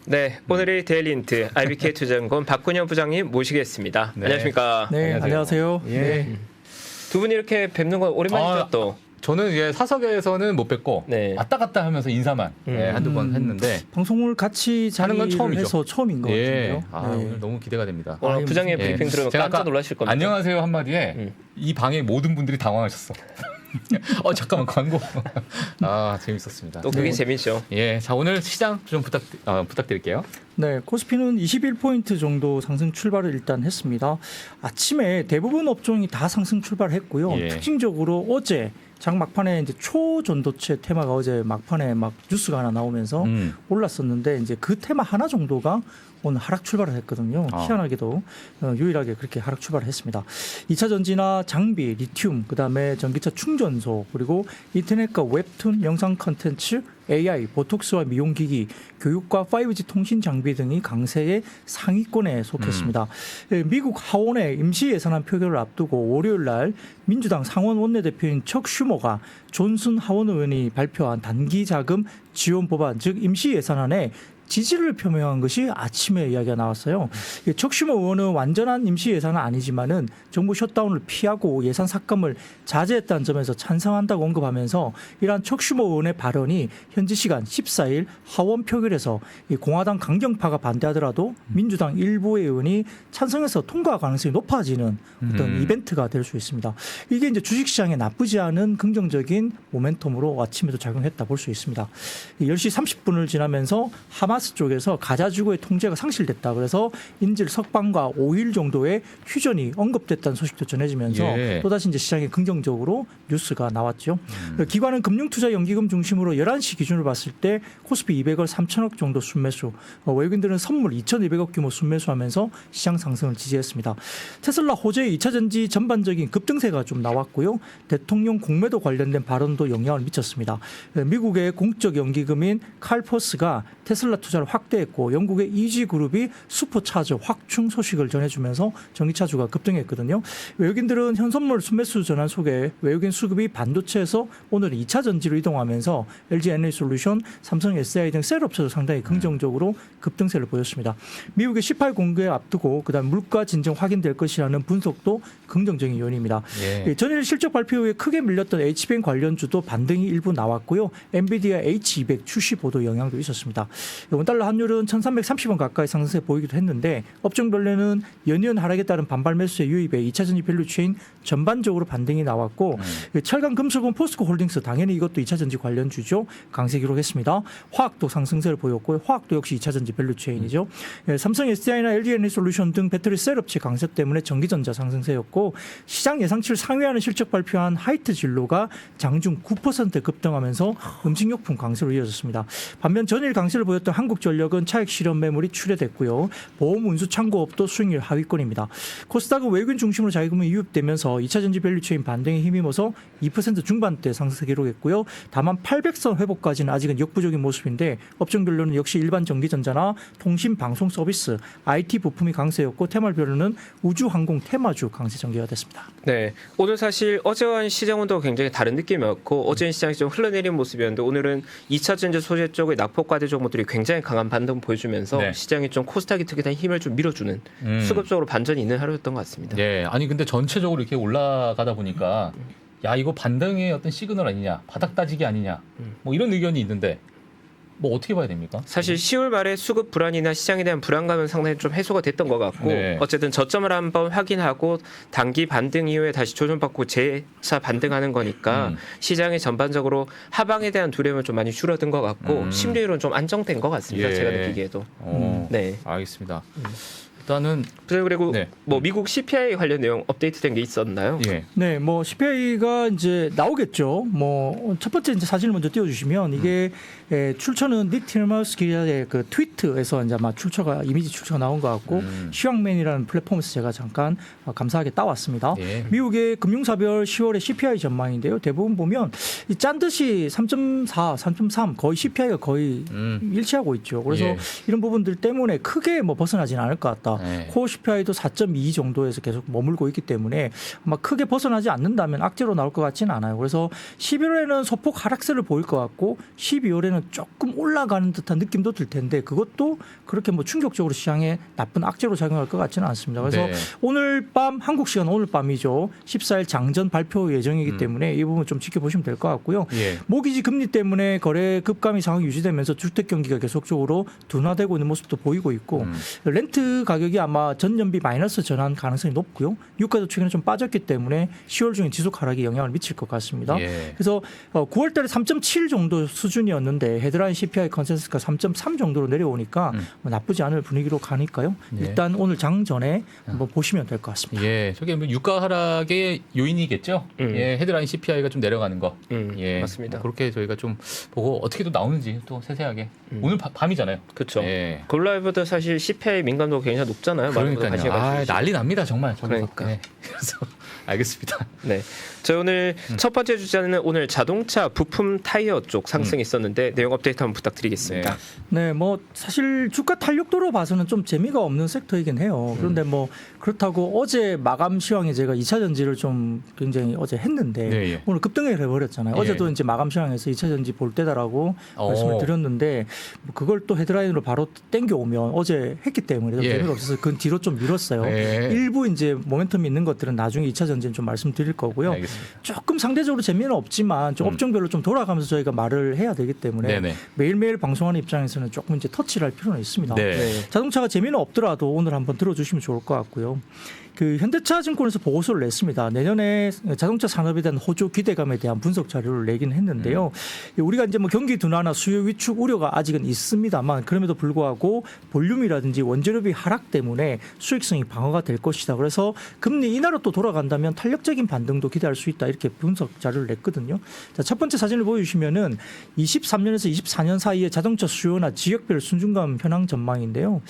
네, 오늘의 데일리 힌트 IBK 투자연구원 박근현 부장님 모시겠습니다. 네. 안녕하십니까? 네, 안녕하세요. 예. 네. 두 분이 이렇게 뵙는 건 오랜만이죠 또. 저는 예, 사석에서는 못 뵙고 네. 왔다 갔다 하면서 인사만 예, 한두 번 했는데 방송을 같이 하는 건 자리를 처음이죠. 해서 처음인 것 예. 같은데요. 아, 네. 오늘 너무 기대가 됩니다. 오늘 아유, 부장님 예. 브리핑 들으면 제가 깜짝 아까 놀라실 겁니다. 안녕하세요 한마디에 이 방의 모든 분들이 당황하셨어. 잠깐만 광고. 아 재밌었습니다. 또 그게 네. 재밌죠. 예, 자 오늘 시장 좀 부탁드릴게요. 네, 코스피는 21포인트 정도 상승 출발을 일단 했습니다. 아침에 대부분 업종이 다 상승 출발했고요. 예. 특징적으로 어제 장 막판에 이제 초전도체 테마가 어제 막판에 막 뉴스가 하나 나오면서 올랐었는데 이제 그 테마 하나 정도가 오늘 하락 출발을 했거든요. 아. 희한하게도 유일하게 그렇게 하락 출발을 했습니다. 2차 전지나 장비, 리튬, 그다음에 전기차 충전소, 그리고 인터넷과 웹툰, 영상 컨텐츠, AI, 보톡스와 미용기기, 교육과 5G 통신 장비 등이 강세의 상위권에 속했습니다. 미국 하원의 임시 예산안 표결을 앞두고 월요일 날 민주당 상원 원내대표인 척 슈머가 존슨 하원 의원이 발표한 단기 자금 지원 법안, 즉 임시 예산안에 지지를 표명한 것이 아침에 이야기가 나왔어요. 척 슈머 의원은 완전한 임시 예산은 아니지만은 정부 셧다운을 피하고 예산 삭감을 자제했다는 점에서 찬성한다고 언급하면서 이러한 척 슈머 의원의 발언이 현지 시간 14일 하원 표결에서 이 공화당 강경파가 반대하더라도 민주당 일부의 의원이 찬성해서 통과 가능성이 높아지는 어떤 이벤트가 될 수 있습니다. 이게 이제 주식시장에 나쁘지 않은 긍정적인 모멘텀으로 아침에도 작용했다 볼 수 있습니다. 10시 30분을 지나면서 하마스 쪽에서 가자 지구의 통제가 상실됐다. 그래서 인질 석방과 5일 정도의 휴전이 언급됐다는 소식도 전해지면서 예. 또다시 이제 시장에 긍정적으로 뉴스가 나왔죠. 기관은 금융투자연기금 중심으로 11시 기준으로 봤을 때 코스피 200을 3천억 정도 순매수, 외국인들은 선물 2,200억 규모 순매수하면서 시장 상승을 지지했습니다. 테슬라 호재의 2차 전지 전반적인 급등세가 좀 나왔고요. 대통령 공매도 관련된 발언도 영향을 미쳤습니다. 미국의 공적 연기금인 칼포스가 테슬라 투자를 확대했고 영국의 이지그룹이 슈퍼차저 확충 소식을 전해주면서 전기차주가 급등했거든요. 외국인들은 현선물 순매수 전환 속에 외국인 수급이 반도체에서 오늘 2차 전지로 이동하면서 LG 에너지솔루션, 삼성 SDI 등 셀업체도 상당히 긍정적으로 급등세를 보였습니다. 미국의 18 공개 앞두고 그다음 물가 진정 확인될 것이라는 분석도 긍정적인 요인입니다. 예. 전일 실적 발표 후에 크게 밀렸던 HBM 관련주도 반등이 일부 나왔고요. 엔비디아 H200 출시 보도 영향도 있었습니다. 원달러 환율은 1330원 가까이 상승세 보이기도 했는데 업종별로는 연이은 하락에 따른 반발 매수의 유입에 2차 전지 밸류 체인 전반적으로 반등이 나왔고 철강 금속은 포스코 홀딩스 당연히 이것도 2차 전지 관련주죠. 강세 기록했습니다. 화학도 상승세를 보였고 화학도 역시 2차 전지 밸류 체인이죠. 삼성 SDI나 LG 에너지솔루션 등 배터리 셀업체 강세 때문에 전기전자 상승세였고 시장 예상치를 상회하는 실적 발표한 하이트 진로가 장중 9% 급등하면서 음식료품 강세로 이어졌습니다. 반면 전일 강세를 보였던 한국전력은 차익 실현 매물이 출회됐고요. 보험 운수 창고업도 수익률 하위권입니다. 코스닥은 외국인 중심으로 자기금이 유입되면서 2차 전지 밸류체인 반등에 힘입어서 2% 중반대 상승세 기록했고요. 다만 800선 회복까지는 아직은 역부족인 모습인데 업종별로는 역시 일반 전기전자나 통신 방송 서비스, IT 부품이 강세였고 테마별로는 우주 항공 테마주 강세 전개가 됐습니다. 네, 오늘 사실 어제와 시장운도 굉장히 다른 느낌이었고 어제는 시장이 좀 흘러내린 모습이었는데 오늘은 2차 전지 소재 쪽의 낙폭과대 종목들이 굉장히 강한 반등 보여주면서 네. 시장이 좀 코스닥이 특유한 힘을 좀 밀어주는 수급적으로 반전이 있는 하루였던 것 같습니다. 예, 아니 근데 전체적으로 이렇게 올라가다 보니까 야 이거 반등의 어떤 시그널 아니냐, 바닥 따지기 아니냐, 뭐 이런 의견이 있는데 뭐 어떻게 봐야 됩니까? 사실 10월 말에 수급 불안이나 시장에 대한 불안감은 상당히 좀 해소가 됐던 것 같고 네. 어쨌든 저점을 한번 확인하고 단기 반등 이후에 다시 조정받고 재차 반등하는 거니까 시장이 전반적으로 하방에 대한 두려움은 좀 많이 줄어든 것 같고 심리율은 좀 안정된 것 같습니다. 예. 제가 느끼기에도. 네. 알겠습니다. 일단은 그리고 네. 뭐 미국 CPI 관련 내용 업데이트된 게 있었나요? 예. 네, 뭐 CPI가 이제 나오겠죠. 뭐 첫 번째 이제 사진을 먼저 띄워주시면 이게 출처는 닉 틸머스 기자의 그 트위트에서 이제 아마 출처가 이미지 출처가 나온 것 같고 시황맨이라는 플랫폼에서 제가 잠깐 감사하게 따왔습니다. 예. 미국의 금융사별 10월의 CPI 전망인데요. 대부분 보면 이 짠 듯이 3.4, 3.3 거의 CPI가 거의 일치하고 있죠. 그래서 예. 이런 부분들 때문에 크게 뭐 벗어나지는 않을 것 같다. 있습니다. 네. 코어 CPI도 4.2 정도에서 계속 머물고 있기 때문에 아마 크게 벗어나지 않는다면 악재로 나올 것 같지는 않아요. 그래서 11월에는 소폭 하락세를 보일 것 같고 12월에는 조금 올라가는 듯한 느낌도 들 텐데 그것도 그렇게 뭐 충격적으로 시장에 나쁜 악재로 작용할 것 같지는 않습니다. 그래서 네. 오늘 밤 한국 시간 오늘 밤이죠. 14일 장전 발표 예정이기 때문에 이 부분 좀 지켜보시면 될 것 같고요. 예. 모기지 금리 때문에 거래 급감이 상황이 유지되면서 주택 경기가 계속적으로 둔화되고 있는 모습도 보이고 있고 렌트 가격이 아마 전년비 마이너스 전환 가능성이 높고요. 유가도 최근에 좀 빠졌기 때문에 10월 중에 지속 하락에 영향을 미칠 것 같습니다. 예. 그래서 9월 달에 3.7 정도 수준이었는데 헤드라인 CPI 컨센서스가 3.3 정도로 내려오니까 뭐 나쁘지 않을 분위기로 가니까요. 예. 일단 오늘 장 전에 한번 보시면 될 것 같습니다. 예, 저게 뭐 유가 하락의 요인이겠죠. 예, 헤드라인 CPI가 좀 내려가는 거. 예, 맞습니다. 뭐 그렇게 저희가 좀 보고 어떻게 또 나오는지 또 세세하게. 오늘 밤이잖아요. 그렇죠. 예. 골라이브도 사실 CPI 민감도가 굉장히 높잖아요. 그러니까요. 아, 난리 납니다 정말. 저기서. 그러니까. 네. 그래서 알겠습니다. 네. 저희 오늘 첫 번째 주제는 오늘 자동차 부품 타이어 쪽 상승이 있었는데 내용 업데이트 한번 부탁드리겠습니다. 네, 뭐 사실 주가 탄력도로 봐서는 좀 재미가 없는 섹터이긴 해요. 그런데 뭐 그렇다고 어제 마감 시황에 제가 2차 전지를 좀 굉장히 어제 했는데 네, 예. 오늘 급등을 해버렸잖아요. 예. 어제도 이제 마감 시황에서 2차 전지 볼 때다라고 말씀을 드렸는데 뭐 그걸 또 헤드라인으로 바로 땡겨오면 어제 했기 때문에 좀 예. 재미가 없어서 그 뒤로 좀 미뤘어요. 예. 일부 이제 모멘텀이 있는 것들은 나중에 2차 전지는 좀 말씀드릴 거고요. 알겠습니다. 조금 상대적으로 재미는 없지만 좀 업종별로 좀 돌아가면서 저희가 말을 해야 되기 때문에 네네. 매일매일 방송하는 입장에서는 조금 이제 터치를 할 필요는 있습니다. 네. 자동차가 재미는 없더라도 오늘 한번 들어주시면 좋을 것 같고요. 그 현대차 증권에서 보고서를 냈습니다. 내년에 자동차 산업에 대한 호조 기대감에 대한 분석 자료를 내긴 했는데요. 우리가 이제 뭐 경기 둔화나 수요 위축 우려가 아직은 있습니다만 그럼에도 불구하고 볼륨이라든지 원재료비 하락 때문에 수익성이 방어가 될 것이다. 그래서 금리 인하로 또 돌아간다면 탄력적인 반등도 기대할 수 있다. 이렇게 분석 자료를 냈거든요. 자, 첫 번째 사진을 보여주시면은 23년에서 24년 사이에 자동차 수요나 지역별 순증감 현황 전망인데요.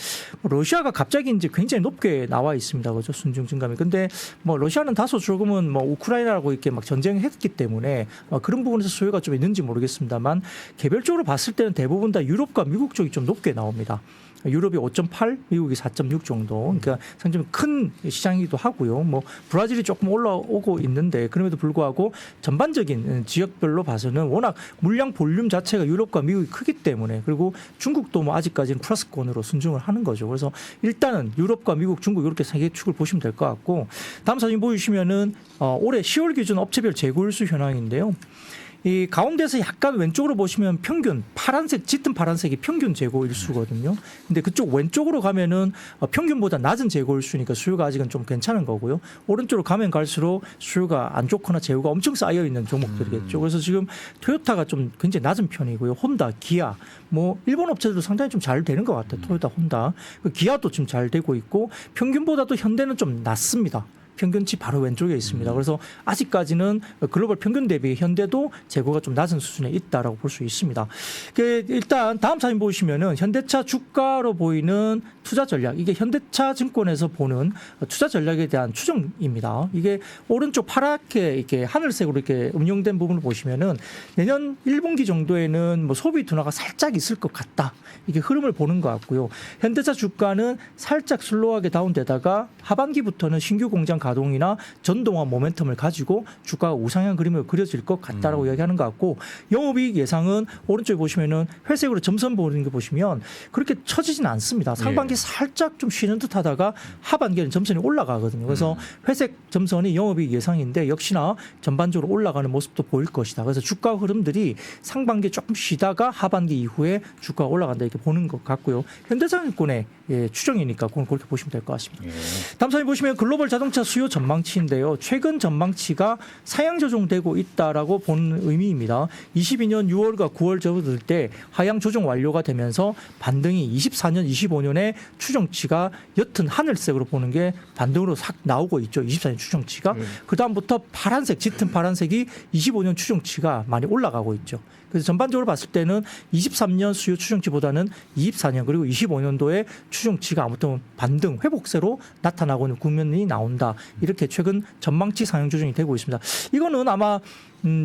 러시아가 갑자기 이제 굉장히 높게 나와 있습니다. 그죠? 순증감이. 근데 뭐 러시아는 다소 조금은 뭐 우크라이나라고 이렇게 막 전쟁했기 때문에 그런 부분에서 수요가 좀 있는지 모르겠습니다만 개별적으로 봤을 때는 대부분 다 유럽과 미국 쪽이 좀 높게 나옵니다. 유럽이 5.8, 미국이 4.6 정도. 그러니까 상당히 큰 시장이기도 하고요. 뭐 브라질이 조금 올라오고 있는데 그럼에도 불구하고 전반적인 지역별로 봐서는 워낙 물량 볼륨 자체가 유럽과 미국이 크기 때문에 그리고 중국도 뭐 아직까지는 플러스권으로 순증을 하는 거죠. 그래서 일단은 유럽과 미국, 중국 이렇게 세 개 축을 보시면 될 것 같고 다음 사진 보여주시면은 올해 10월 기준 업체별 재고일수 현황인데요. 이 가운데서 약간 왼쪽으로 보시면 평균 파란색 짙은 파란색이 평균 재고 일수거든요. 근데 그쪽 왼쪽으로 가면은 평균보다 낮은 재고 일수니까 수요가 아직은 좀 괜찮은 거고요. 오른쪽으로 가면 갈수록 수요가 안 좋거나 재고가 엄청 쌓여 있는 종목들이겠죠. 그래서 지금 토요타가 좀 굉장히 낮은 편이고요. 혼다, 기아, 뭐 일본 업체들도 상당히 좀 잘 되는 것 같아요. 토요타, 혼다, 기아도 좀 잘 되고 있고 평균보다도 현대는 좀 낮습니다. 평균치 바로 왼쪽에 있습니다. 그래서 아직까지는 글로벌 평균 대비 현대도 재고가 좀 낮은 수준에 있다라고 볼 수 있습니다. 일단 다음 사진 보시면은 현대차 주가로 보이는 투자 전략, 이게 현대차 증권에서 보는 투자 전략에 대한 추정입니다. 이게 오른쪽 파랗게 이렇게 하늘색으로 이렇게 음영된 부분을 보시면은 내년 1분기 정도에는 뭐 소비 둔화가 살짝 있을 것 같다. 이게 흐름을 보는 것 같고요. 현대차 주가는 살짝 슬로우하게 다운되다가 하반기부터는 신규 공장 가동이나 전동화 모멘텀을 가지고 주가가 우상향 그림을 그려질 것 같다라고 이야기하는 것 같고 영업이익 예상은 오른쪽에 보시면은 회색으로 점선 보이는 거 보시면 그렇게 처지진 않습니다. 상반기 살짝 좀 쉬는 듯하다가 하반기에는 점선이 올라가거든요. 그래서 회색 점선이 영업이익 예상인데 역시나 전반적으로 올라가는 모습도 보일 것이다. 그래서 주가 흐름들이 상반기에 조금 쉬다가 하반기 이후에 주가가 올라간다 이렇게 보는 것 같고요. 현대자동차의 추정이니까 그건 그렇게 보시면 될 것 같습니다. 다음 사진 보시면 글로벌 자동차 수요 전망치인데요. 최근 전망치가 상향 조정되고 있다라고 보는 의미입니다. 22년 6월과 9월 접어들 때 하향 조정 완료가 되면서 반등이 24년, 25년에 추정치가 옅은 하늘색으로 보는 게 반등으로 싹 나오고 있죠. 24년 추정치가. 그다음부터 파란색, 짙은 파란색이 25년 추정치가 많이 올라가고 있죠. 그래서 전반적으로 봤을 때는 23년 수요 추정치보다는 24년 그리고 25년도에 추정치가 아무튼 반등, 회복세로 나타나고 있는 국면이 나온다. 이렇게 최근 전망치 상향 조정이 되고 있습니다. 이거는 아마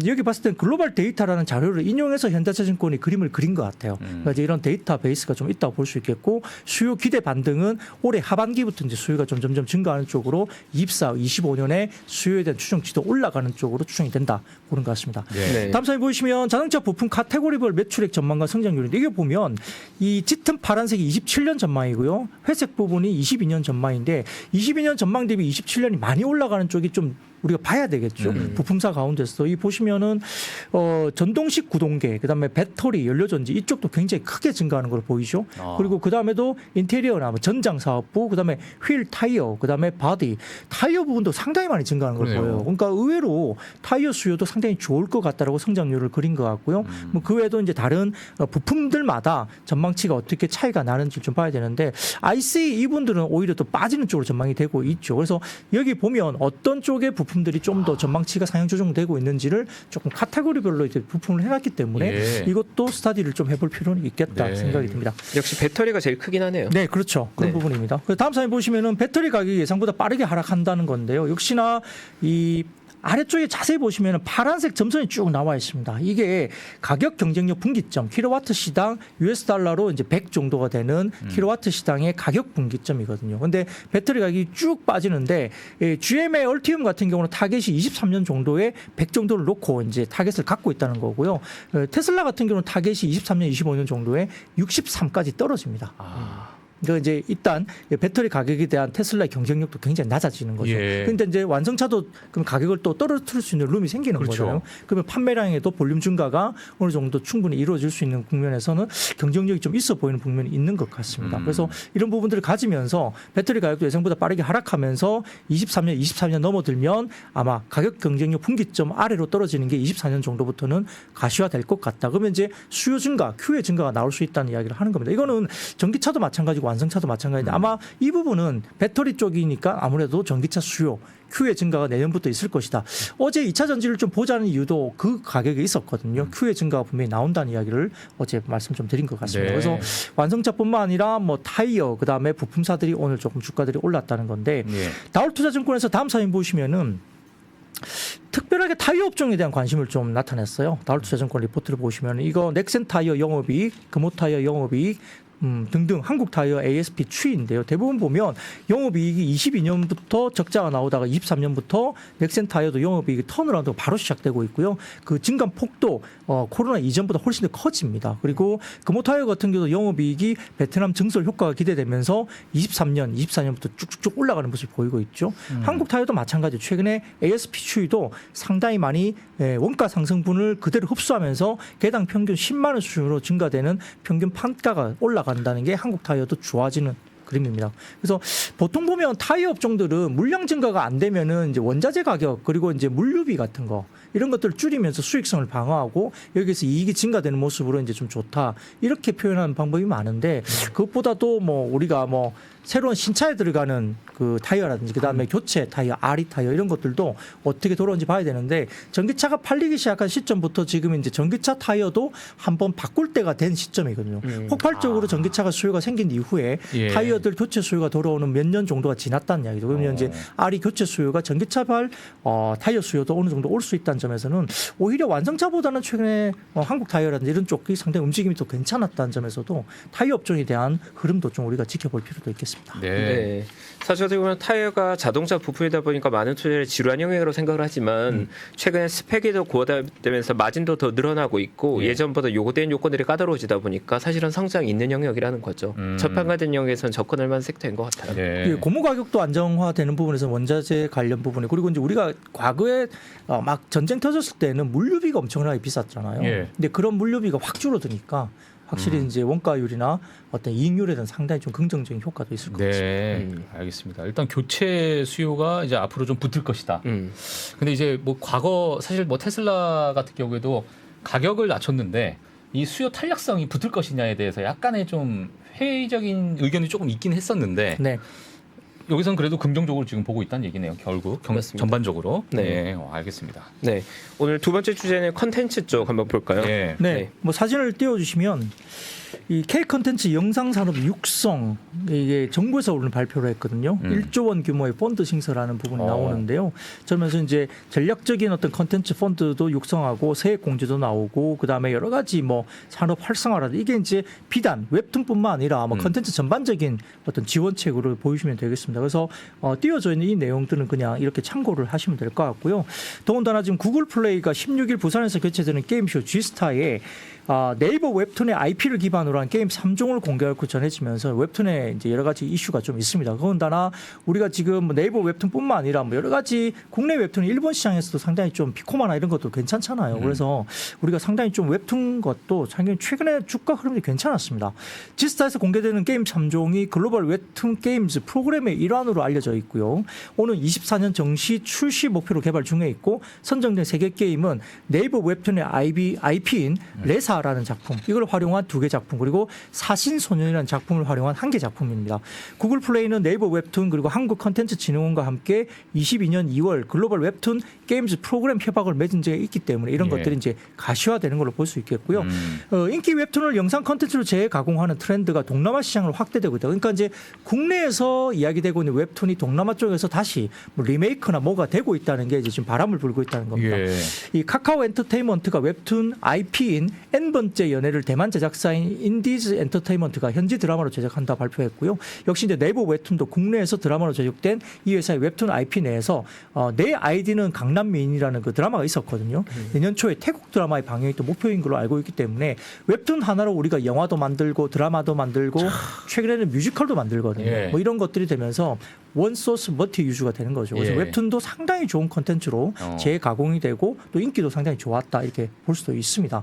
여기 봤을 땐 글로벌 데이터라는 자료를 인용해서 현대차증권이 그림을 그린 것 같아요. 그러니까 이제 이런 데이터 베이스가 좀 있다고 볼 수 있겠고 수요 기대 반등은 올해 하반기부터 이제 수요가 점점 증가하는 쪽으로 24, 25년에 수요에 대한 추정치도 올라가는 쪽으로 추정이 된다 보는 것 같습니다. 네. 다음 사진 보시면 자동차 부품 카테고리별 매출액 전망과 성장률인데 이게 보면 이 짙은 파란색이 27년 전망이고요. 회색 부분이 22년 전망인데 22년 전망 대비 27년이 많이 올라가는 쪽이 좀 우리가 봐야 되겠죠. 부품사 가운데서 이 보시면은 전동식 구동계, 그다음에 배터리, 연료전지 이쪽도 굉장히 크게 증가하는 걸 보이죠. 그리고 그다음에도 인테리어나 뭐 전장 사업부, 그다음에 휠 타이어, 그다음에 바디 타이어 부분도 상당히 많이 증가하는 걸 그러네요. 보여요. 그러니까 의외로 타이어 수요도 상당히 좋을 것 같다라고 성장률을 그린 것 같고요. 뭐 그 외에도 이제 다른 부품들마다 전망치가 어떻게 차이가 나는지 좀 봐야 되는데 IC 이분들은 오히려 또 빠지는 쪽으로 전망이 되고 있죠. 그래서 여기 보면 어떤 쪽의 부품들이 좀 더 전망치가 상향 조정되고 있는지를 조금 카테고리별로 이제 부품을 해놨기 때문에 예. 이것도 스타디를 좀 해볼 필요는 있겠다 네. 생각이 듭니다. 역시 배터리가 제일 크긴 하네요. 네, 그렇죠. 그런 네. 부분입니다. 그래서 다음 사진 보시면은 배터리 가격이 예상보다 빠르게 하락한다는 건데요. 역시나 이 아래쪽에 자세히 보시면 파란색 점선이 쭉 나와 있습니다. 이게 가격 경쟁력 분기점, 킬로와트 시당 US 달러로 이제 100 정도가 되는 킬로와트 시당의 가격 분기점이거든요. 근데 배터리 가격이 쭉 빠지는데 GM의 얼티움 같은 경우는 타겟이 23년 정도에 100 정도를 놓고 이제 타겟을 갖고 있다는 거고요. 테슬라 같은 경우는 타겟이 23년, 25년 정도에 63까지 떨어집니다. 그러니까 이제 일단 배터리 가격에 대한 테슬라의 경쟁력도 굉장히 낮아지는 거죠. 예. 그런데 이제 완성차도 그럼 가격을 또 떨어뜨릴 수 있는 룸이 생기는 그렇죠. 거잖아요. 그러면 판매량에도 볼륨 증가가 어느 정도 충분히 이루어질 수 있는 국면에서는 경쟁력이 좀 있어 보이는 국면이 있는 것 같습니다. 그래서 이런 부분들을 가지면서 배터리 가격도 예상보다 빠르게 하락하면서 23년, 24년 넘어들면 아마 가격 경쟁력 분기점 아래로 떨어지는 게 24년 정도부터는 가시화될 것 같다. 그러면 이제 수요 증가, Q의 증가가 나올 수 있다는 이야기를 하는 겁니다. 이거는 전기차도 마찬가지고 완성차도 마찬가지인데 아마 이 부분은 배터리 쪽이니까 아무래도 전기차 수요 Q의 증가가 내년부터 있을 것이다. 어제 2차 전지를 좀 보자는 이유도 그 가격에 있었거든요. Q의 증가가 분명히 나온다는 이야기를 어제 말씀 좀 드린 것 같습니다. 네. 그래서 완성차뿐만 아니라 뭐 타이어 그다음에 부품사들이 오늘 조금 주가들이 올랐다는 건데 예. 다올투자증권에서 다음 사진 보시면은 특별하게 타이어 업종에 대한 관심을 좀 나타냈어요. 다올투자증권 리포트를 보시면 이거 넥센 타이어 영업이익, 금호 타이어 영업이익 등등 한국 타이어 ASP 추이인데요. 대부분 보면 영업이익이 22년부터 적자가 나오다가 23년부터 넥센 타이어도 영업이익이 턴어라운드가 바로 시작되고 있고요. 그 증감 폭도 코로나 이전보다 훨씬 더 커집니다. 그리고 금호 타이어 같은 경우도 영업이익이 베트남 증설 효과가 기대되면서 23년, 24년부터 쭉쭉쭉 올라가는 모습을 보이고 있죠. 한국 타이어도 마찬가지. 최근에 ASP 추이도 상당히 많이 원가 상승분을 그대로 흡수하면서 개당 평균 10만 원 수준으로 증가되는 평균 판가가 올라간다는 게 한국 타이어도 좋아지는 그림입니다. 그래서 보통 보면 타이어 업종들은 물량 증가가 안 되면은 이제 원자재 가격 그리고 이제 물류비 같은 거 이런 것들을 줄이면서 수익성을 방어하고 여기서 이익이 증가되는 모습으로 이제 좀 좋다 이렇게 표현하는 방법이 많은데 그것보다도 뭐 우리가 뭐 새로운 신차에 들어가는 그 타이어라든지 그다음에 교체 타이어, RE 타이어 이런 것들도 어떻게 돌아오는지 봐야 되는데 전기차가 팔리기 시작한 시점부터 지금 이제 전기차 타이어도 한번 바꿀 때가 된 시점이거든요. 폭발적으로 전기차가 수요가 생긴 이후에 예. 타이어들 교체 수요가 돌아오는 몇 년 정도가 지났다는 이야기죠. 그러면 이제 RE 교체 수요가 전기차발 타이어 수요도 어느 정도 올 수 있다는 점에서는 오히려 완성차보다는 최근에 한국 타이어라든지 이런 쪽이 상당히 움직임이 더 괜찮았다는 점에서도 타이어 업종에 대한 흐름도 좀 우리가 지켜볼 필요도 있겠습니다. 네. 네. 사실 어떻게 보면 타이어가 자동차 부품이다 보니까 많은 투자를 지루한 영역으로 생각을 하지만 최근에 스펙이 더 고화되면서 마진도 더 늘어나고 있고 예. 예전보다 요구된 요건들이 까다로워지다 보니까 사실은 성장이 있는 영역이라는 거죠. 저평가된 영역에서는 접근할 만한 섹터인 것 같아요. 네. 이 고무 가격도 안정화되는 부분에서 원자재 관련 부분에 그리고 이제 우리가 과거에 막 전쟁 터졌을 때는 물류비가 엄청나게 비쌌잖아요. 예. 근데 그런 물류비가 확 줄어드니까 확실히 이제 원가율이나 어떤 이익률에 대한 상당히 좀 긍정적인 효과도 있을 것 같습니다. 네, 알겠습니다. 일단 교체 수요가 이제 앞으로 좀 붙을 것이다. 음. 근데 이제 뭐 과거 사실 뭐 테슬라 같은 경우에도 가격을 낮췄는데 이 수요 탄력성이 붙을 것이냐에 대해서 약간의 좀 회의적인 의견이 조금 있긴 했었는데 네. 여기서는 그래도 긍정적으로 지금 보고 있다는 얘기네요. 결국 맞습니다. 전반적으로. 네. 알겠습니다. 네. 오늘 두 번째 주제는 컨텐츠 쪽 한번 볼까요? 네. 네. 네. 뭐 사진을 띄워주시면 이 K 컨텐츠 영상 산업 육성 이게 정부에서 오늘 발표를 했거든요. 1조 원 규모의 펀드 신설하는 부분이 나오는데요. 그러면서 이제 전략적인 어떤 컨텐츠 펀드도 육성하고 세액 공제도 나오고 그다음에 여러 가지 뭐 산업 활성화라든 이게 이제 비단 웹툰뿐만 아니라 뭐 컨텐츠 전반적인 어떤 지원책으로 보시면 되겠습니다. 그래서 띄워져 있는 이 내용들은 그냥 이렇게 참고를 하시면 될 것 같고요. 더군다나 지금 구글 플레이가 16일 부산에서 개최되는 게임쇼 G스타에 네이버 웹툰의 IP를 기반으로 한 게임 3종을 공개할 것 전해지면서 웹툰에 이제 여러 가지 이슈가 좀 있습니다. 더군다나 우리가 지금 뭐 네이버 웹툰뿐만 아니라 뭐 여러 가지 국내 웹툰 일본 시장에서도 상당히 좀 피코마나 이런 것도 괜찮잖아요. 그래서 우리가 상당히 좀 웹툰 것도 상당히 최근에 주가 흐름이 괜찮았습니다. 지스타에서 공개되는 게임 3종이 글로벌 웹툰 게임즈 프로그램의 일환으로 알려져 있고요. 오는 24년 정시 출시 목표로 개발 중에 있고 선정된 3개 게임은 네이버 웹툰의 IP인 레사라는 작품 이걸 활용한 2개 작품 그리고 사신소년이라는 작품을 활용한 1개 작품입니다. 구글 플레이는 네이버 웹툰 그리고 한국컨텐츠진흥원과 함께 22년 2월 글로벌 웹툰 게임즈 프로그램 협약을 맺은 적이 있기 때문에 이런 것들이 이제 가시화되는 걸로 볼 수 있겠고요. 인기 웹툰을 영상 컨텐츠로 재가공하는 트렌드가 동남아 시장으로 확대되고 있다. 그러니까 이제 국내에서 이야기되고 있는 웹툰이 동남아 쪽에서 다시 뭐 리메이크나 뭐가 되고 있다는 게 이제 지금 바람을 불고 있다는 겁니다. 이 카카오 엔터테인먼트가 웹툰 IP인 N번째 연애를 대만 제작사인 인디즈 엔터테인먼트가 현지 드라마로 제작한다 발표했고요. 역시 이제 네이버 웹툰도 국내에서 드라마로 제작된 이 회사의 웹툰 IP 내에서 내 아이디는 강남미인이라는 그 드라마가 있었거든요. 내년 초에 태국 드라마의 방영이 또 목표인 걸로 알고 있기 때문에 웹툰 하나로 우리가 영화도 만들고 드라마도 만들고 최근에는 뮤지컬도 만들거든요. 뭐 이런 것들이 되면서 원소스 멀티 유즈가 되는 거죠. 그래서 웹툰도 상당히 좋은 컨텐츠로 재가공이 되고 또 인기도 상당히 좋았다 이렇게 볼 수도 있습니다.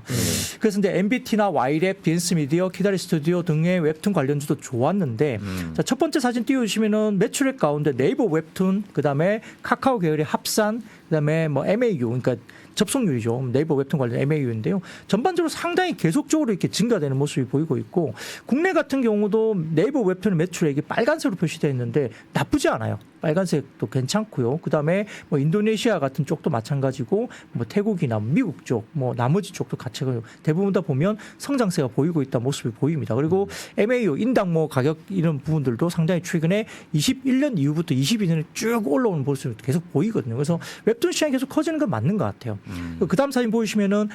그래서 이제 MBT나 Y랩, 빈스 미디어, 키다리 스튜디오 등의 웹툰 관련주도 좋았는데 자, 첫 번째 사진 띄워주시면은 매출액 가운데 네이버 웹툰, 그다음에 카카오 계열의 합산, 그다음에 뭐 MAU 그러니까 접속률이죠. 네이버 웹툰 관련 MAU인데요. 전반적으로 상당히 계속적으로 이렇게 증가되는 모습이 보이고 있고 국내 같은 경우도 네이버 웹툰 매출액이 빨간색으로 표시되어 있는데 나쁘지 않아요. 빨간색도 괜찮고요. 그다음에 뭐 인도네시아 같은 쪽도 마찬가지고 뭐 태국이나 미국 쪽, 뭐 나머지 쪽도 같이 대부분 다 보면 성장세가 보이고 있다 모습이 보입니다. 그리고 MAU 인당 뭐 가격 이런 부분들도 상당히 최근에 21년 이후부터 22년에 쭉 올라오는 모습이 계속 보이거든요. 그래서 웹툰 시장이 계속 커지는 건 맞는 것 같아요. 그다음 사진 보시면은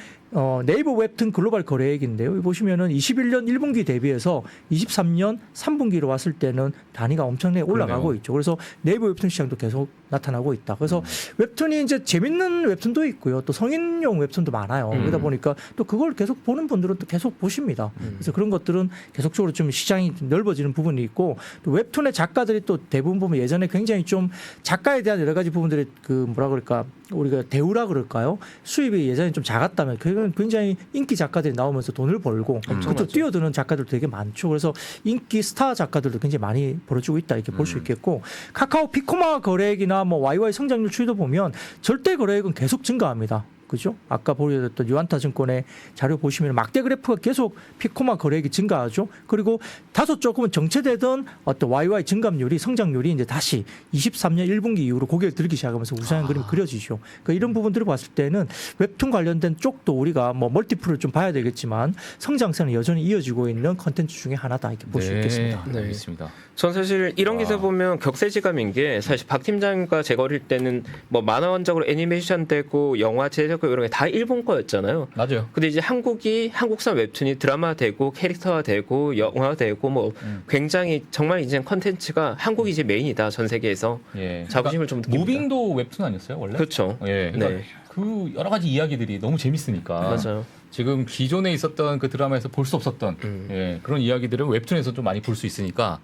네이버 웹툰 글로벌 거래액인데요. 여기 보시면은 21년 1분기 대비해서 23년 3분기로 왔을 때는 단위가 엄청나게 올라가고 그러네요. 있죠. 그래서 네이버 웹툰 시장도 계속 나타나고 있다. 그래서 웹툰이 이제 재밌는 웹툰도 있고요. 또 성인용 웹툰도 많아요. 그러다 보니까 또 그걸 계속 보는 분들은 또 계속 보십니다. 그래서 그런 것들은 계속적으로 좀 시장이 넓어지는 부분이 있고 또 웹툰의 작가들이 또 대부분 보면 예전에 굉장히 좀 작가에 대한 여러 가지 부분들이 그 뭐라 그럴까 우리가 대우라 그럴까요? 수입이 예전에 좀 작았다면 그건 굉장히 인기 작가들이 나오면서 돈을 벌고 그쪽 뛰어드는 작가들도 되게 많죠. 그래서 인기 스타 작가들도 굉장히 많이 벌어지고 있다 이렇게 볼 수 있겠고 카카오 피코마 거래액이나 뭐 YY 성장률 추이도 보면 절대 거래액은 계속 증가합니다. 그죠? 아까 보여드렸던 유안타증권의 자료 보시면 막대 그래프가 계속 피코마 거래액이 증가하죠. 그리고 다소 조금은 정체되던 어떤 YY 증감률이 성장률이 이제 다시 23년 1분기 이후로 고개를 들기 시작하면서 우상한 그림이 그려지죠. 그러니까 이런 부분들을 봤을 때는 웹툰 관련된 쪽도 우리가 뭐 멀티플을 좀 봐야 되겠지만 성장세는 여전히 이어지고 있는 컨텐츠 중에 하나다 이렇게 볼 수 있겠습니다. 네, 알겠습니다. 전 사실 이런 기사 보면 격세지감인 게 사실 박 팀장과 제가 어릴 때는 뭐 만화 원작으로 애니메이션 되고 영화 제작 이런 게 다 일본 거였잖아요. 맞아요. 근데 이제 한국산 웹툰이 드라마 되고 캐릭터화 되고 영화 되고 뭐 굉장히 정말 이제 컨텐츠가 한국이 이제 메인이다 전 세계에서 자부심을 좀 느낍니다. 무빙도 웹툰 아니었어요 원래? 그렇죠. 예, 그러니까 네. 그 여러 가지 이야기들이 너무 재밌으니까. 맞아요. 지금 기존에 있었던 그 드라마에서 볼 수 없었던 그런 이야기들은 웹툰에서 좀 많이 볼 수 있으니까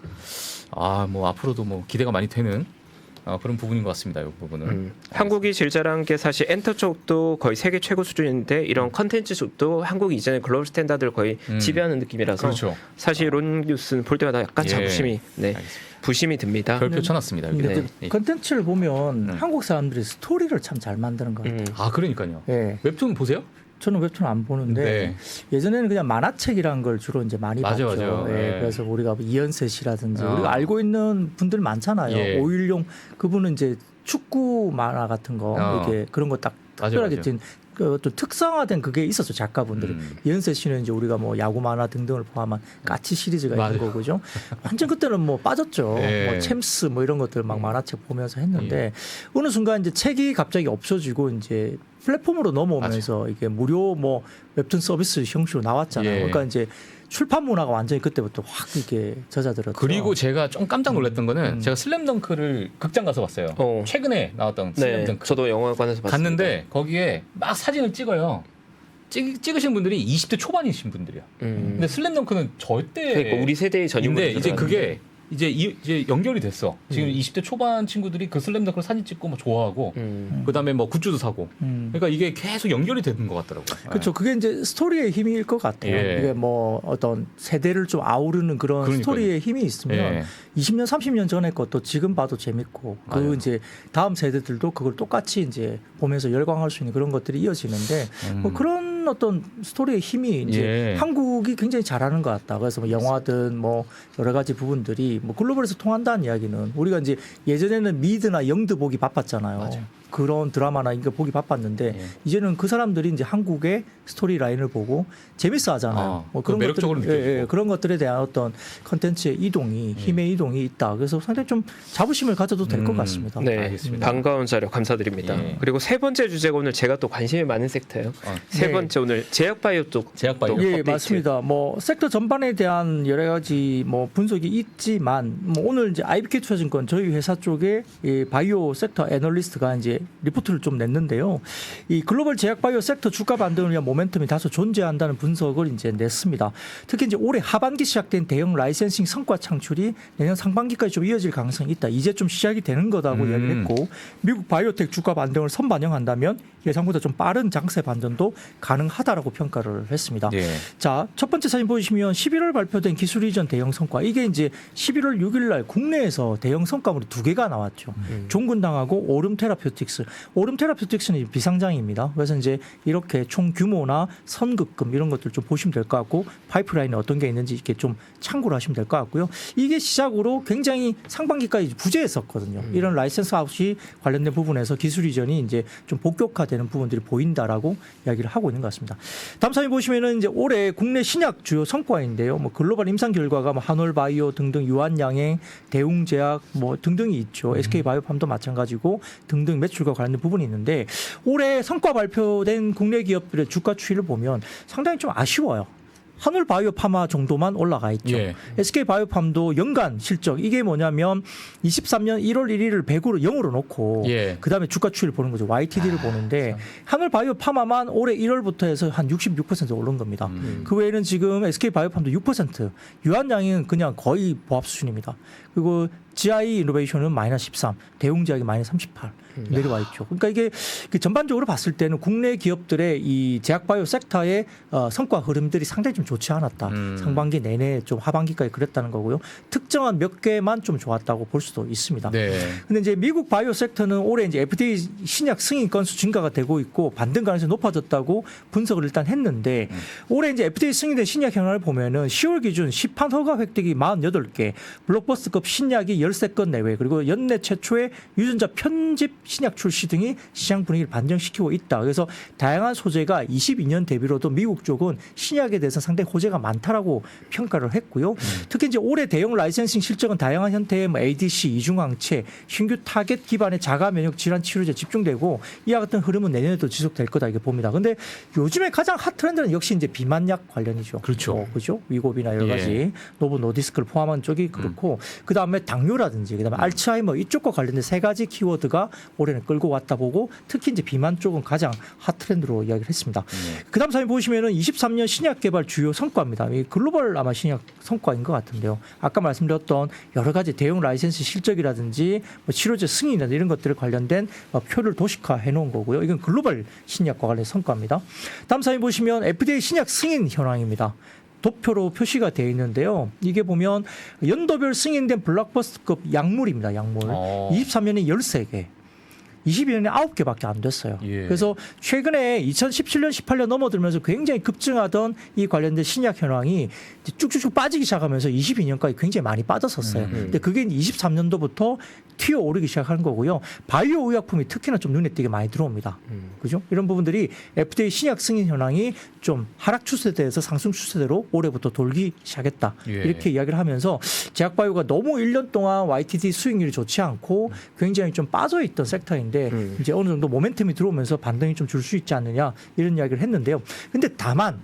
뭐 앞으로도 뭐 기대가 많이 되는 그런 부분인 것 같습니다. 이 부분은 한국이 제일 잘한 게 사실 엔터 쪽도 거의 세계 최고 수준인데 이런 컨텐츠 쪽도 한국이 이전에 글로벌 스탠다드를 거의 지배하는 느낌이라서 그렇죠. 사실 론 뉴스는 볼 때마다 약간 자부심이 부심이 듭니다. 별표 쳐놨습니다. 여기. 근데 컨텐츠를 보면 한국 사람들이 스토리를 참 잘 만드는 것 같아요. 그러니까요. 예. 웹툰 보세요? 저는 웹툰 안 보는데 예전에는 그냥 만화책이란 걸 주로 이제 많이 봤죠. 맞아요. 예, 그래서 우리가 이연셋이라든지 우리가 알고 있는 분들 많잖아요. 오일용 그분은 이제 축구 만화 같은 거 이렇게 그런 거 딱 특별하게 찐 그 또 특성화된 그게 있었죠 작가분들이. 이현세 씨는 이제 우리가 뭐 야구 만화 등등을 포함한 까치 시리즈가 있는 맞아요. 거고죠. 완전 그때는 뭐 빠졌죠. 예. 뭐 챔스 뭐 이런 것들 막 만화책 보면서 했는데 어느 순간 이제 책이 갑자기 없어지고 이제 플랫폼으로 넘어오면서 이게 무료 뭐 웹툰 서비스 형식으로 나왔잖아요. 예. 그러니까 이제 출판 문화가 완전히 그때부터 확 이게 젖어들었죠. 그리고 제가 좀 깜짝 놀랐던 거는 제가 슬램덩크를 극장 가서 봤어요. 최근에 나왔던 네, 슬램덩크. 저도 영화관에서 봤습니다. 갔는데 거기에 막 사진을 찍어요. 찍으신 분들이 20대 초반이신 분들이야. 근데 슬램덩크는 절대 그러니까 우리 세대의 전유물이 인데 이제 그게 이제 연결이 됐어. 지금 20대 초반 친구들이 그 슬램덩크를 사진 찍고 뭐 좋아하고 그다음에 뭐 굿즈도 사고. 그러니까 이게 계속 연결이 되는 것 같더라고요. 그렇죠. 그게 이제 스토리의 힘일 것 같아요. 예. 이게 뭐 어떤 세대를 좀 아우르는 그런 그러니까요. 스토리의 힘이 있으면 예. 20년, 30년 전에 것도 지금 봐도 재밌고 맞아요. 그 이제 다음 세대들도 그걸 똑같이 이제 보면서 열광할 수 있는 그런 것들이 이어지는데 뭐 그런 어떤 스토리의 힘이 이제 예. 한국이 굉장히 잘하는 것 같다. 그래서 뭐 영화든 뭐 여러 가지 부분들이 뭐 글로벌에서 통한다는 이야기는 우리가 이제 예전에는 미드나 영드 보기 바빴잖아요. 맞아요. 그런 드라마나 이거 보기 바빴는데 예. 이제는 그 사람들이 이제 한국의 스토리 라인을 보고 재밌어 하잖아요. 뭐 그 매력적으로 느껴지고. 그런 것들에 대한 어떤 컨텐츠의 이동이 힘의 이동이 있다. 그래서 상당히 좀 자부심을 가져도 될 것 같습니다. 네, 알겠습니다. 반가운 자료 감사드립니다. 예. 그리고 세 번째 주제가 오늘 제가 또 관심이 많은 섹터예요. 세 네. 번째 오늘 제약바이오 쪽. 제약바이오. 또 예, 업데이트. 맞습니다. 뭐 섹터 전반에 대한 여러 가지 뭐 분석이 있지만 뭐 오늘 이제 IBK 투자증권 저희 회사 쪽에 이 바이오 섹터 애널리스트가 이제 리포트를 좀 냈는데요. 이 글로벌 제약 바이오 섹터 주가 반등을 위한 모멘텀이 다소 존재한다는 분석을 이제 냈습니다. 특히 이제 올해 하반기 시작된 대형 라이센싱 성과 창출이 내년 상반기까지 좀 이어질 가능성이 있다. 이제 좀 시작이 되는 거다고 이야기를 했고 미국 바이오텍 주가 반등을 선반영한다면 예상보다 좀 빠른 장세 반전도 가능하다라고 평가를 했습니다. 예. 자, 첫 번째 사진 보시면 11월 발표된 기술 이전 대형 성과. 이게 이제 11월 6일 날 국내에서 대형 성과물이 2개가 나왔죠. 종근당하고 오름 테라퓨틱스. 오름 테라퓨틱스는 비상장입니다. 그래서 이제 이렇게 총 규모나 선급금 이런 것들 좀 보시면 될 것 같고 파이프라인에 어떤 게 있는지 이렇게 좀 참고를 하시면 될 것 같고요. 이게 시작으로 굉장히 상반기까지 부재했었거든요. 이런 라이센스 아웃이 관련된 부분에서 기술 이전이 이제 좀 본격화되는 부분들이 보인다라고 이야기를 하고 있는 것 같습니다. 다음 사진 보시면은 이제 올해 국내 신약 주요 성과인데요. 뭐 글로벌 임상 결과가 뭐 한올바이오 등등 유한양행, 대웅제약 뭐 등등이 있죠. SK바이오팜도 마찬가지고 등등 매출과 관련된 부분이 있는데 올해 성과 발표된 국내 기업들의 주가 추이를 보면 상당히 좀 아쉬워요. 한올바이오파마 정도만 올라가 있죠. 예. SK바이오팜도 연간 실적 이게 뭐냐면 23년 1월 1일을 100으로 0으로 놓고 예. 그다음에 주가 추이를 보는 거죠. YTD를 보는데 한올바이오파마만 올해 1월부터 해서 한 66% 오른 겁니다. 그 외에는 지금 SK바이오팜도 6%, 유한양행은 그냥 거의 보합 수준입니다. 그리고 GI 이노베이션은 마이너스 13, 대웅제약이 마이너스 38 내려와 있죠. 그러니까 이게 전반적으로 봤을 때는 국내 기업들의 이 제약바이오 섹터의 성과 흐름들이 상당히 좀 좋지 않았다. 상반기 내내 좀 하반기까지 그랬다는 거고요. 특정한 몇 개만 좀 좋았다고 볼 수도 있습니다. 네. 근데 이제 미국 바이오 섹터는 올해 이제 FDA 신약 승인 건수 증가가 되고 있고 반등 가능성이 높아졌다고 분석을 일단 했는데 올해 이제 FDA 승인된 신약 현황을 보면은 10월 기준 시판 허가 획득이 48개, 블록버스터급 신약이 13건 내외, 그리고 연내 최초의 유전자 편집 신약 출시 등이 시장 분위기를 반전시키고 있다. 그래서 다양한 소재가 22년 대비로도 미국 쪽은 신약에 대해서 상당히 호재가 많다라고 평가를 했고요. 특히 이제 올해 대형 라이센싱 실적은 다양한 형태의 뭐 ADC, 이중항체, 신규 타겟 기반의 자가 면역 질환 치료제 집중되고 이와 같은 흐름은 내년에도 지속될 거다 이렇게 봅니다. 근데 요즘에 가장 핫 트렌드는 역시 이제 비만약 관련이죠. 그렇죠. 그죠? 위고비나 여러 예. 가지 노보 노디스크를 포함한 쪽이 그렇고 그다음에 당뇨라든지 그다음에 알츠하이머 이쪽과 관련된 세 가지 키워드가 올해는 끌고 왔다 보고 특히 이제 비만 쪽은 가장 핫 트렌드로 이야기를 했습니다. 그다음 사진 보시면은 23년 신약 개발 주요 성과입니다. 이 글로벌 아마 신약 성과인 것 같은데요. 아까 말씀드렸던 여러 가지 대형 라이센스 실적이라든지 뭐 치료제 승인이라든지 이런 것들 관련된 표를 도식화해 놓은 거고요. 이건 글로벌 신약과 관련 성과입니다. 다음 사진 보시면 FDA 신약 승인 현황입니다. 도표로 표시가 되어 있는데요. 이게 보면 연도별 승인된 블록버스터급 약물입니다. 약물. 23년에 13개. 22년에 9개밖에 안 됐어요. 예. 그래서 최근에 2017년, 18년 넘어들면서 굉장히 급증하던 이 관련된 신약 현황이 이제 쭉쭉쭉 빠지기 시작하면서 22년까지 굉장히 많이 빠졌었어요. 근데 그게 23년도부터 튀어오르기 시작한 거고요. 바이오 의약품이 특히나 좀 눈에 띄게 많이 들어옵니다. 그죠? 이런 부분들이 FDA 신약 승인 현황이 좀 하락 추세대에서 상승 추세대로 올해부터 돌기 시작했다. 예. 이렇게 이야기를 하면서 제약바이오가 너무 1년 동안 YTD 수익률이 좋지 않고 굉장히 좀 빠져있던 섹터인데 이제 어느 정도 모멘텀이 들어오면서 반등이 좀 줄 수 있지 않느냐 이런 이야기를 했는데요. 근데 다만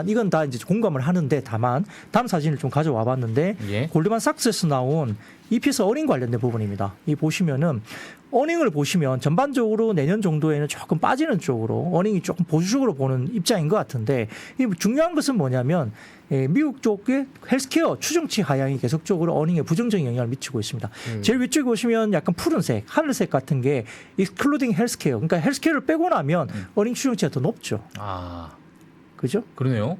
이건 다 이제 공감을 하는데 다만 다음 사진을 좀 가져와 봤는데 예. 골드만삭스에서 나온 EPS 어닝 관련된 부분입니다. 이 보시면은 어닝을 보시면 전반적으로 내년 정도에는 조금 빠지는 쪽으로 어닝이 조금 보수적으로 보는 입장인 것 같은데 이 중요한 것은 뭐냐면 미국 쪽의 헬스케어 추정치 하향이 계속적으로 어닝에 부정적인 영향을 미치고 있습니다. 제일 위쪽에 보시면 약간 푸른색, 하늘색 같은 게 excluding 헬스케어, 그러니까 헬스케어를 빼고 나면 어닝 추정치가 더 높죠. 아, 그죠? 그러네요.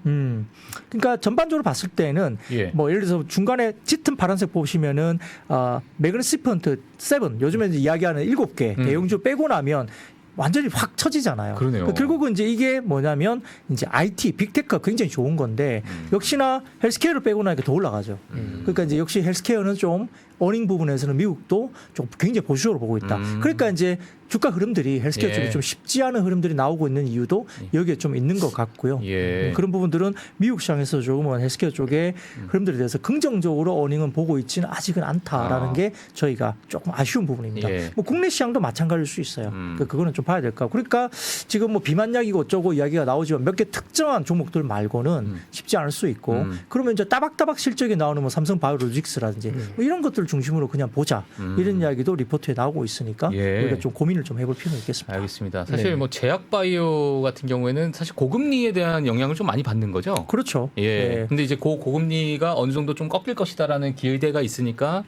그러니까 전반적으로 봤을 때는 예. 뭐 예를 들어서 중간에 짙은 파란색 보시면은 매그니피컨트 7 요즘에 이제 이야기하는 7개 대형주 빼고 나면 완전히 확 처지잖아요. 그러네요. 그러니까 결국은 이제 이게 뭐냐면 이제 IT, 빅테크가 굉장히 좋은 건데 역시나 헬스케어를 빼고 나니까 더 올라가죠. 그러니까 이제 역시 헬스케어는 좀 어닝 부분에서는 미국도 좀 굉장히 보수적으로 보고 있다. 그러니까 이제 주가 흐름들이 헬스케어 예. 쪽에 좀 쉽지 않은 흐름들이 나오고 있는 이유도 여기에 좀 있는 것 같고요. 예. 그런 부분들은 미국 시장에서 조금은 헬스케어 쪽의 흐름들에 대해서 긍정적으로 어닝은 보고 있지는 아직은 않다라는 게 저희가 조금 아쉬운 부분입니다. 예. 뭐 국내 시장도 마찬가지일 수 있어요. 그러니까 그거는 좀 봐야 될 것 같고. 그러니까 지금 뭐 비만약이고 어쩌고 이야기가 나오지만 몇 개 특정한 종목들 말고는 쉽지 않을 수 있고 그러면 이제 따박따박 실적이 나오는 뭐 삼성 바이오로직스라든지 뭐 이런 것들 중심으로 그냥 보자. 이런 이야기도 리포트에 나오고 있으니까 예. 우리가 좀 고민을 좀 해볼 필요가 있겠습니다. 알겠습니다. 사실 뭐 제약 바이오 같은 경우에는 사실 고금리에 대한 영향을 좀 많이 받는 거죠. 그렇죠. 예. 네. 근데 이제 고금리가 어느 정도 좀 꺾일 것이다라는 기대가 있으니까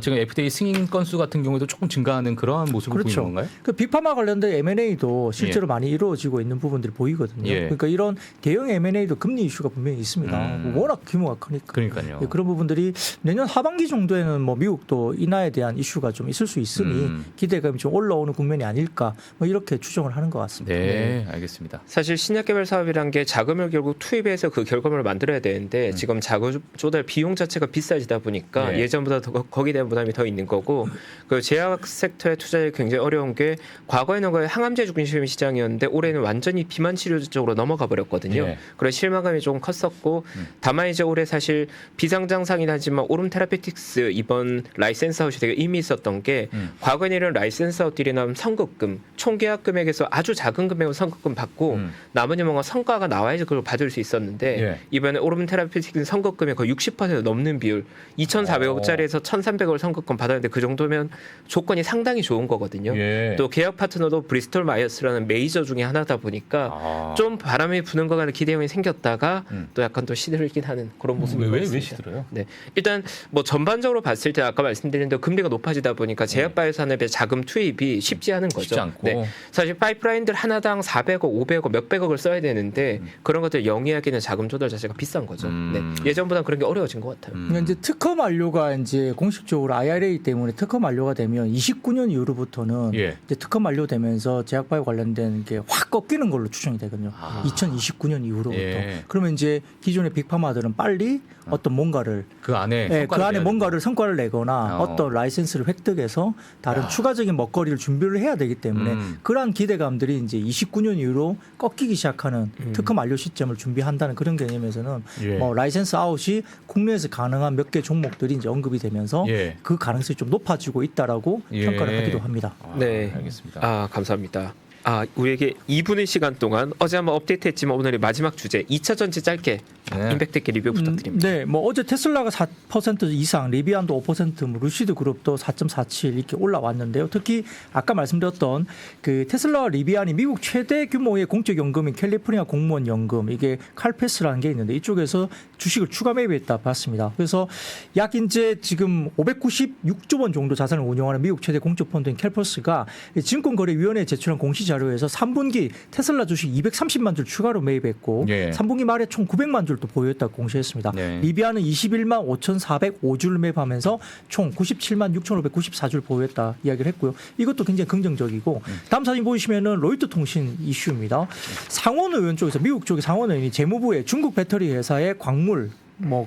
지금 FDA 승인 건수 같은 경우에도 조금 증가하는 그러한 모습을 그렇죠. 보이는 건가요? 그 빅파마 관련된 M&A도 실제로 많이 이루어지고 있는 부분들이 보이거든요. 예. 그러니까 이런 대형 M&A도 금리 이슈가 분명히 있습니다. 워낙 규모가 크니까. 그러니까요. 예, 그런 부분들이 내년 하반기 정도에는 뭐 미국도 인하에 대한 이슈가 좀 있을 수 있으니 기대감이 좀 올라오는 국면이 아닐까 뭐 이렇게 추정을 하는 것 같습니다. 네, 알겠습니다. 사실 신약 개발 사업이란 게 자금을 결국 투입해서 그 결과물을 만들어야 되는데 지금 자금 조달 비용 자체가 비싸지다 보니까 네. 예전보다 더 거기에 대한 부담이 더 있는 거고 그 제약 섹터에 투자하기 굉장히 어려운 게 과거에는 거의 항암제 중심 시장이었는데 올해는 완전히 비만 치료 쪽으로 넘어가 버렸거든요. 네. 그래서 실망감이 조금 컸었고 다만 이제 올해 사실 비상장상이긴 하지만 오름 테라피틱스 이번 라이센스 아웃이 되게 의미 있었던 게 과거에는 이런 라이센스 아웃들이 나면 선급금 총계약 금액에서 아주 작은 금액으로 선급금 받고 나머지 뭔가 성과가 나와야지 그걸 받을 수 있었는데 예. 이번에 오름 테라피틱스 선급금의 거의 60% 넘는 비율 2,400억짜리에서 1,300억을 선급금 받았는데 그 정도면 조건이 상당히 좋은 거거든요. 예. 또 계약 파트너도 브리스톨 마이어스라는 메이저 중에 하나다 보니까 좀 바람이 부는 것 같은 기대감이 생겼다가 또 약간 또 시들긴 하는 그런 모습이 왜 보였습니다. 시들어요? 네, 일단 뭐 전반적으로 봤을 때 아까 말씀드린 대로 금리가 높아지다 보니까 제약바이오 산업의 자금 투입이 쉽지 않은 거죠. 쉽지 않고. 네, 사실 파이프라인들 하나당 400억, 500억, 몇백억을 써야 되는데 그런 것들 영위하기는 자금 조달 자체가 비싼 거죠. 네, 예전보다 그런 게 어려워진 것 같아요. 그러니까 이제 특허 만료가 이제 공식적으로 IRA 때문에 특허 만료가 되면 29년 이후로부터는 예. 이제 특허 만료되면서 제약바이오 관련된 게 확 꺾이는 걸로 추정이 되거든요. 2029년 이후로부터. 예. 그러면 이제 기존의 빅파마들은 빨리 어떤 뭔가를 그 안에 네, 그 성과를 안에 내야 뭔가를 성과를 내거나 어떤 라이센스를 획득해서 다른 추가적인 먹거리를 준비를 해야 되기 때문에 그러한 기대감들이 이제 29년 이후로 꺾이기 시작하는 특허 만료 시점을 준비한다는 그런 개념에서는 예. 뭐 라이센스 아웃이 국내에서 가능한 몇 개 종목들이 이제 언급이 되면서 예. 그 가능성이 좀 높아지고 있다라고 예. 평가를 하기도 합니다. 네, 알겠습니다. 아 감사합니다. 우리에게 2분의 시간 동안 어제 한번 업데이트했지만 오늘의 마지막 주제 2차 전지 짧게 네. 임팩트 있게 리뷰 부탁드립니다. 네, 뭐 어제 테슬라가 4% 이상, 리비안도 5%, 뭐 루시드 그룹도 4.47 이렇게 올라왔는데요. 특히 아까 말씀드렸던 그 테슬라와 리비안이 미국 최대 규모의 공적 연금인 캘리포니아 공무원 연금 이게 칼패스라는 게 있는데 이쪽에서 주식을 추가 매입했다 봤습니다. 그래서 약 이제 지금 596조 원 정도 자산을 운용하는 미국 최대 공적 펀드인 캘퍼스가 증권거래위원회에 제출한 공시자료 자료에서 3분기 테슬라 주식 230만 줄 추가로 매입했고 예. 3분기 말에 총 900만 줄도 보유했다고 공시했습니다. 네. 리비아는 21만 5,405줄 매입하면서 총 97만 6,594줄 보유했다 이야기를 했고요. 이것도 굉장히 긍정적이고 다음 사진 보시면은 로이터 통신 이슈입니다. 상원 의원 쪽에서 미국 쪽의 상원 의원이 재무부에 중국 배터리 회사의 광물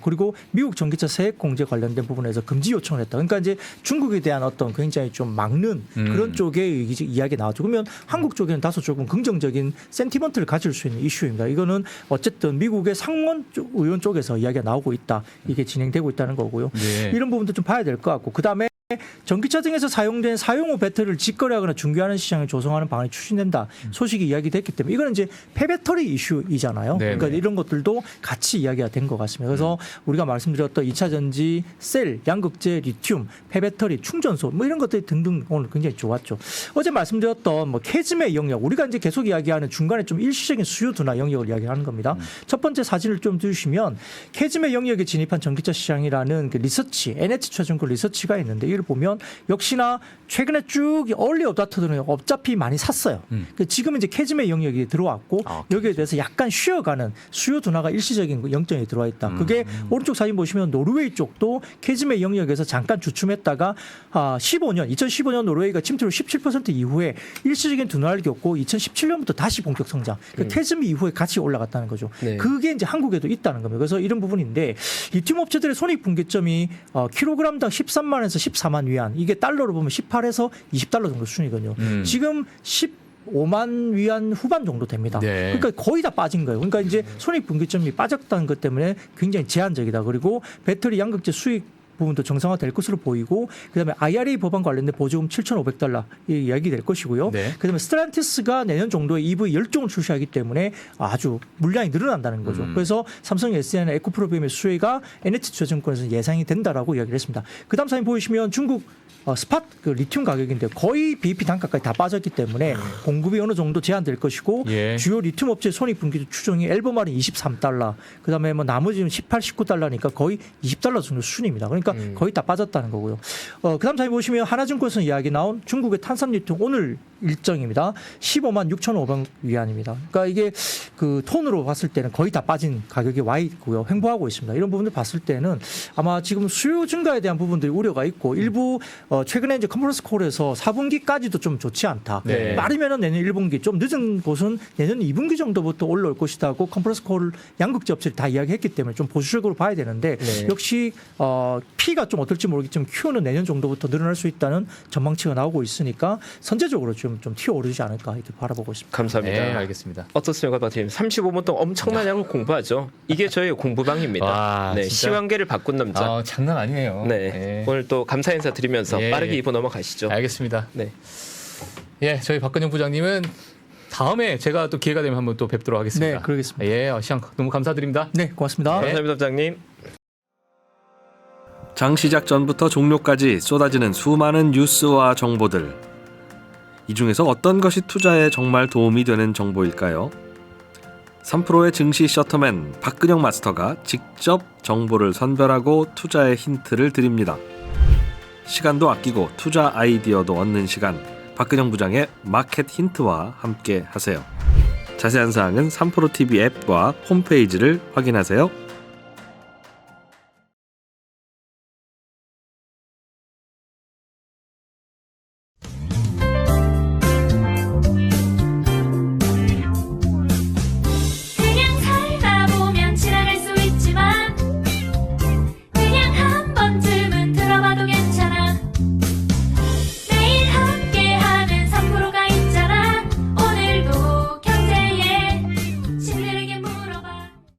그리고 미국 전기차 세액 공제 관련된 부분에서 금지 요청을 했다. 그러니까 이제 중국에 대한 어떤 굉장히 좀 막는 그런 쪽의 이야기 나왔죠. 그러면 한국 쪽에는 다소 조금 긍정적인 센티먼트를 가질 수 있는 이슈입니다. 이거는 어쨌든 미국의 상원 의원 쪽에서 이야기가 나오고 있다. 이게 진행되고 있다는 거고요. 네. 이런 부분도 좀 봐야 될 것 같고 그다음에 전기차 등에서 사용된 사용후 배터리를 직거래하거나 중개하는 시장을 조성하는 방안이 추진된다. 소식이 이야기됐기 때문에 이거는 이제 폐배터리 이슈이잖아요. 네네. 그러니까 이런 것들도 같이 이야기가 된 것 같습니다. 그래서 우리가 말씀드렸던 2차 전지, 셀, 양극재, 리튬, 폐배터리, 충전소 이런 것들이 등등 오늘 굉장히 좋았죠. 어제 말씀드렸던 캐즘의 영역 우리가 이제 계속 이야기하는 중간에 좀 일시적인 수요 둔화 영역을 이야기하는 겁니다. 첫 번째 사진을 좀 주시면 캐즘의 영역에 진입한 전기차 시장이라는 그 리서치, NH최종권 리서치가 있는데 이걸 보면 역시나 최근에 쭉 얼리 어답터들은 어차피 많이 샀어요. 지금 이제 캐즘의 영역이 들어왔고 여기에 대해서 약간 쉬어가는 수요 둔화가 일시적인 영점이 들어와 있다. 그게 오른쪽 사진 보시면 노르웨이 쪽도 캐즘의 영역에서 잠깐 주춤했다가 2015년 노르웨이가 침투를 17% 이후에 일시적인 둔화를 겪고 2017년부터 다시 본격 성장. 캐즘 이후에 같이 올라갔다는 거죠. 네. 그게 이제 한국에도 있다는 겁니다. 그래서 이런 부분인데 리튬 업체들의 손익 분기점이 킬로그램당 13만에서 14만 위안. 이게 달러로 보면 18에서 20달러 정도 수준이거든요. 지금 15만 위안 후반 정도 됩니다. 네. 그러니까 거의 다 빠진 거예요. 그러니까 이제 손익 분기점이 빠졌다는 것 때문에 굉장히 제한적이다. 그리고 배터리 양극재 수익 부분도 정상화될 것으로 보이고 그다음에 IRA 법안 관련된 보조금 7,500달러 이야기 될 것이고요. 네. 그다음에 스텔란티스가 내년 정도에 EV 10종을 출시하기 때문에 아주 물량이 늘어난다는 거죠. 그래서 삼성 SDI나 에코프로비움의 수혜가 NH투자증권에서 예상이 된다라고 이야기를 했습니다. 그다음 사진 보시면 중국 스팟 그 리튬 가격인데 거의 BEP 단가까지 다 빠졌기 때문에 공급이 어느 정도 제한될 것이고 예. 주요 리튬 업체 손익 분기 추정이 엘버말은 23달러, 그다음에 나머지는 18, 19달러니까 거의 20달러 정도 수준입니다. 그러니까 거의 다 빠졌다는 거고요. 그다음 사진 보시면 하나증권에서 이야기 나온 중국의 탄산 리튬 오늘 일정입니다. 15만 6,500 위안입니다. 그러니까 이게 그 톤으로 봤을 때는 거의 다 빠진 가격이 와 있고요. 횡보하고 있습니다. 이런 부분들 봤을 때는 아마 지금 수요 증가에 대한 부분들이 우려가 있고 일부 최근에 이제 컨퍼런스 콜에서 4분기까지도 좀 좋지 않다. 네. 빠르면은 내년 1분기, 좀 늦은 곳은 내년 2분기 정도부터 올라올 것이다고 컨퍼런스 콜 양극재 업체들이 다 이야기했기 때문에 좀 보수적으로 봐야 되는데 네. 역시 P가 좀 어떨지 모르겠지만 Q는 내년 정도부터 늘어날 수 있다는 전망치가 나오고 있으니까 선제적으로 좀 튀어오르지 않을까 이렇게 바라보고 있습니다. 감사합니다. 네, 알겠습니다. 어떻습니까, 박팀? 35분 동안 엄청난 양을 공부하죠. 이게 저희 공부방입니다. 와, 네, 진짜. 시황계를 바꾼 남자. 장난 아니네요. 네. 오늘 또 감사 인사 드리면서 예, 빠르게 예. 2부 넘어가시죠. 알겠습니다. 네. 예, 저희 박근영 부장님은 다음에 제가 또 기회가 되면 한번 또 뵙도록 하겠습니다. 네, 그러겠습니다. 예, 시간 너무 감사드립니다. 네, 고맙습니다. 감사합니다, 부장님. 장 시작 전부터 종료까지 쏟아지는 수많은 뉴스와 정보들. 이 중에서 어떤 것이 투자에 정말 도움이 되는 정보일까요? 3프로의 증시 셔터맨 박근영 마스터가 직접 정보를 선별하고 투자의 힌트를 드립니다. 시간도 아끼고 투자 아이디어도 얻는 시간, 박근영 부장의 마켓 힌트와 함께 하세요. 자세한 사항은 3프로TV 앱과 홈페이지를 확인하세요.